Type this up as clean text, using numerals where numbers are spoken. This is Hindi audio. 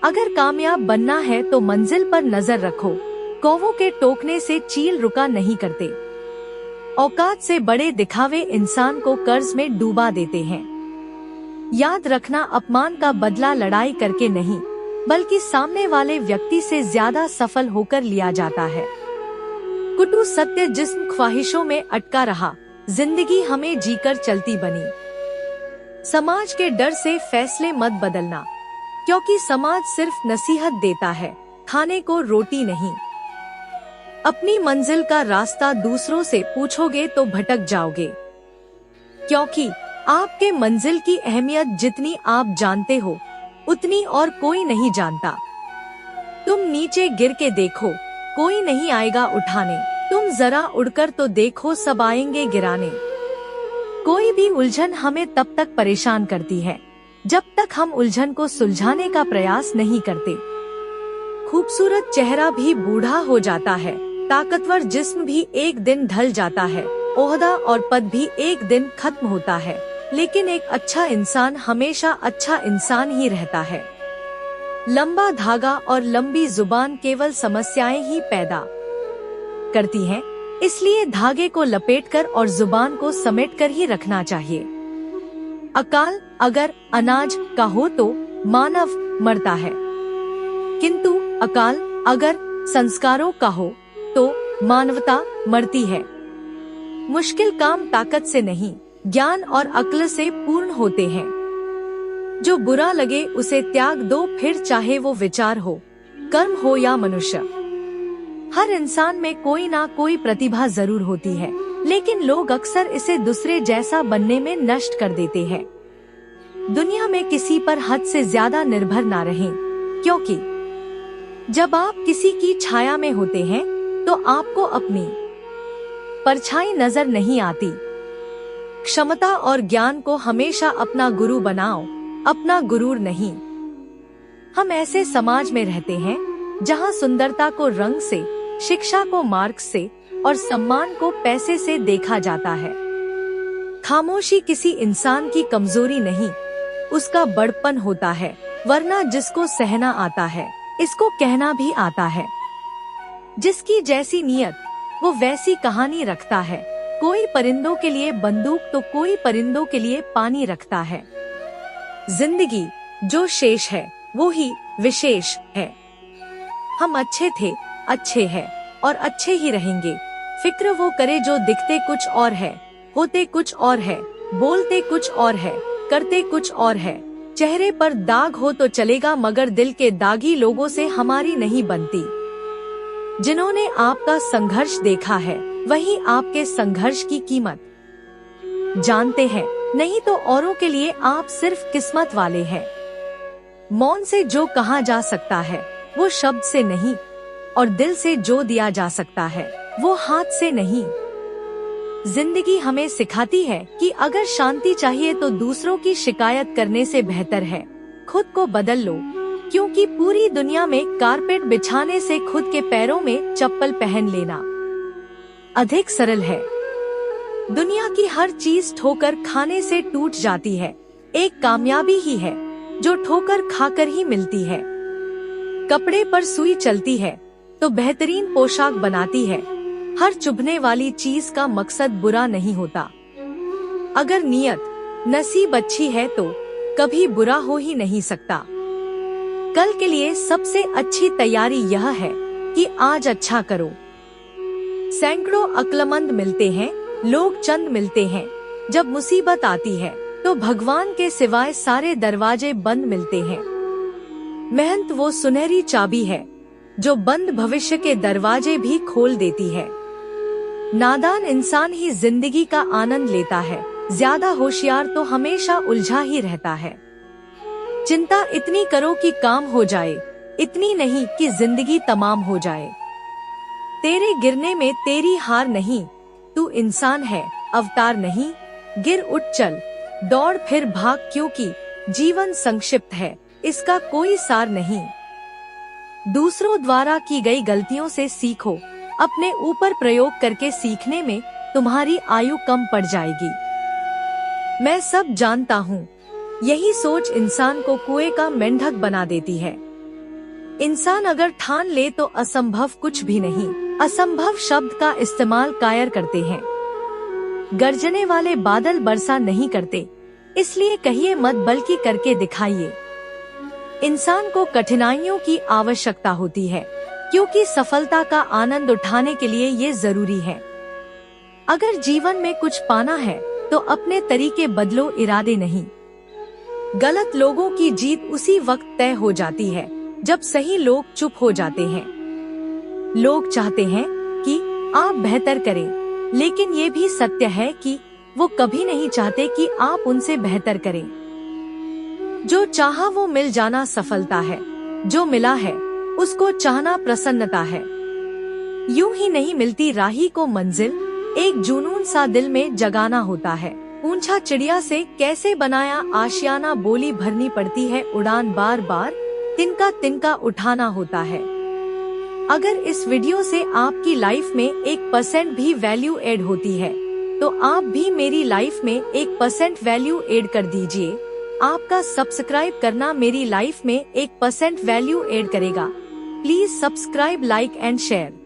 अगर कामयाब बनना है तो मंजिल पर नजर रखो। कौवों के टोकने से चील रुका नहीं करते। औकात से बड़े दिखावे इंसान को कर्ज में डूबा देते हैं। याद रखना, अपमान का बदला लड़ाई करके नहीं, बल्कि सामने वाले व्यक्ति से ज्यादा सफल होकर लिया जाता है। कुटु सत्य, जिस्म ख्वाहिशों में अटका रहा, जिंदगी हमें जीकर चलती बनी। समाज के डर से फैसले मत बदलना, क्योंकि समाज सिर्फ नसीहत देता है, खाने को रोटी नहीं। अपनी मंजिल का रास्ता दूसरों से पूछोगे तो भटक जाओगे, क्योंकि आपके मंजिल की अहमियत जितनी आप जानते हो उतनी और कोई नहीं जानता। तुम नीचे गिर के देखो, कोई नहीं आएगा उठाने। तुम जरा उड़कर तो देखो, सब आएंगे गिराने। कोई भी उलझन हमें तब तक परेशान करती है जब तक हम उलझन को सुलझाने का प्रयास नहीं करते। खूबसूरत चेहरा भी बूढ़ा हो जाता है, ताकतवर जिस्म भी एक दिन ढल जाता है, ओहदा और पद भी एक दिन खत्म होता है, लेकिन एक अच्छा इंसान हमेशा अच्छा इंसान ही रहता है। लंबा धागा और लंबी जुबान केवल समस्याएं ही पैदा करती हैं, इसलिए धागे को लपेटकर और जुबान को समेटकर ही रखना चाहिए। अकाल अगर अनाज का हो तो मानव मरता है, किंतु अकाल अगर संस्कारों का हो तो मानवता मरती है। मुश्किल काम ताकत से नहीं, ज्ञान और अक्ल से पूर्ण होते हैं। जो बुरा लगे उसे त्याग दो, फिर चाहे वो विचार हो, कर्म हो या मनुष्य। हर इंसान में कोई ना कोई प्रतिभा जरूर होती है, लेकिन लोग अक्सर इसे दूसरे जैसा बनने में नष्ट कर देते हैं। दुनिया में किसी पर हद से ज्यादा निर्भर ना रहें, क्योंकि जब आप किसी की छाया में होते हैं तो आपको अपनी परछाई नजर नहीं आती। क्षमता और ज्ञान को हमेशा अपना गुरु बनाओ, अपना गुरूर नहीं। हम ऐसे समाज में रहते हैं जहां सुंदरता को रंग से, शिक्षा को मार्क्स से और सम्मान को पैसे से देखा जाता है। खामोशी किसी इंसान की कमजोरी नहीं, उसका बड़पन होता है, वरना जिसको सहना आता है, इसको कहना भी आता है। जिसकी जैसी नियत वो वैसी कहानी रखता है। कोई परिंदों के लिए बंदूक तो कोई परिंदों के लिए पानी रखता है। जिंदगी जो शेष है वो ही विशेष है। हम अच्छे थे, अच्छे हैं और अच्छे ही रहेंगे। फिक्र वो करे जो दिखते कुछ और है, होते कुछ और है, बोलते कुछ और है, करते कुछ और है। चेहरे पर दाग हो तो चलेगा, मगर दिल के दागी लोगों से हमारी नहीं बनती। जिन्होंने आपका संघर्ष देखा है वही आपके संघर्ष की कीमत जानते हैं, नहीं तो औरों के लिए आप सिर्फ किस्मत वाले हैं। मौन से जो कहा जा सकता है वो शब्द से नहीं, और दिल से जो दिया जा सकता है वो हाथ से नहीं। जिंदगी हमें सिखाती है कि अगर शांति चाहिए तो दूसरों की शिकायत करने से बेहतर है खुद को बदल लो, क्योंकि पूरी दुनिया में कारपेट बिछाने से खुद के पैरों में चप्पल पहन लेना अधिक सरल है। दुनिया की हर चीज ठोकर खाने से टूट जाती है, एक कामयाबी ही है जो ठोकर खाकर ही मिलती है। कपड़े पर सुई चलती है तो बेहतरीन पोशाक बनाती है। हर चुभने वाली चीज का मकसद बुरा नहीं होता। अगर नियत नसीब अच्छी है तो कभी बुरा हो ही नहीं सकता। कल के लिए सबसे अच्छी तैयारी यह है कि आज अच्छा करो। सैकड़ों अक्लमंद मिलते हैं, लोग चंद मिलते हैं। जब मुसीबत आती है तो भगवान के सिवाय सारे दरवाजे बंद मिलते हैं। मेहनत वो सुनहरी चाबी है जो बंद भविष्य के दरवाजे भी खोल देती है। नादान इंसान ही जिंदगी का आनंद लेता है, ज्यादा होशियार तो हमेशा उलझा ही रहता है। चिंता इतनी करो कि काम हो जाए, इतनी नहीं कि जिंदगी तमाम हो जाए। तेरे गिरने में तेरी हार नहीं, तू इंसान है, अवतार नहीं। गिर उठ चल, दौड़ फिर भाग, क्योंकि जीवन संक्षिप्त है, इसका कोई सार नहीं। दूसरों द्वारा की गई गलतियों से सीखो, अपने ऊपर प्रयोग करके सीखने में तुम्हारी आयु कम पड़ जाएगी। मैं सब जानता हूँ, यही सोच इंसान को कुएं का मेंढक बना देती है। इंसान अगर ठान ले तो असंभव कुछ भी नहीं। असंभव शब्द का इस्तेमाल कायर करते हैं। गरजने वाले बादल बरसा नहीं करते, इसलिए कहिए मत बल्कि करके दिखाइए। इंसान को कठिनाइयों की आवश्यकता होती है, क्योंकि सफलता का आनंद उठाने के लिए ये जरूरी है। अगर जीवन में कुछ पाना है तो अपने तरीके बदलो, इरादे नहीं। गलत लोगों की जीत उसी वक्त तय हो जाती है जब सही लोग चुप हो जाते हैं। लोग चाहते हैं कि आप बेहतर करें, लेकिन ये भी सत्य है कि वो कभी नहीं चाहते कि आप उनसे बेहतर करें। जो चाहा वो मिल जाना सफलता है, जो मिला है उसको चाहना प्रसन्नता है। यूं ही नहीं मिलती राही को मंजिल, एक जुनून सा दिल में जगाना होता है। पूछा चिड़िया से कैसे बनाया आशियाना, बोली भरनी पड़ती है उड़ान बार बार, तिनका तिनका उठाना होता है। अगर इस वीडियो से आपकी लाइफ में 1% भी वैल्यू ऐड होती है तो आप भी मेरी लाइफ में 1% वैल्यू ऐड कर दीजिए। आपका सब्सक्राइब करना मेरी लाइफ में 1% वैल्यू ऐड करेगा। Please subscribe, like and share.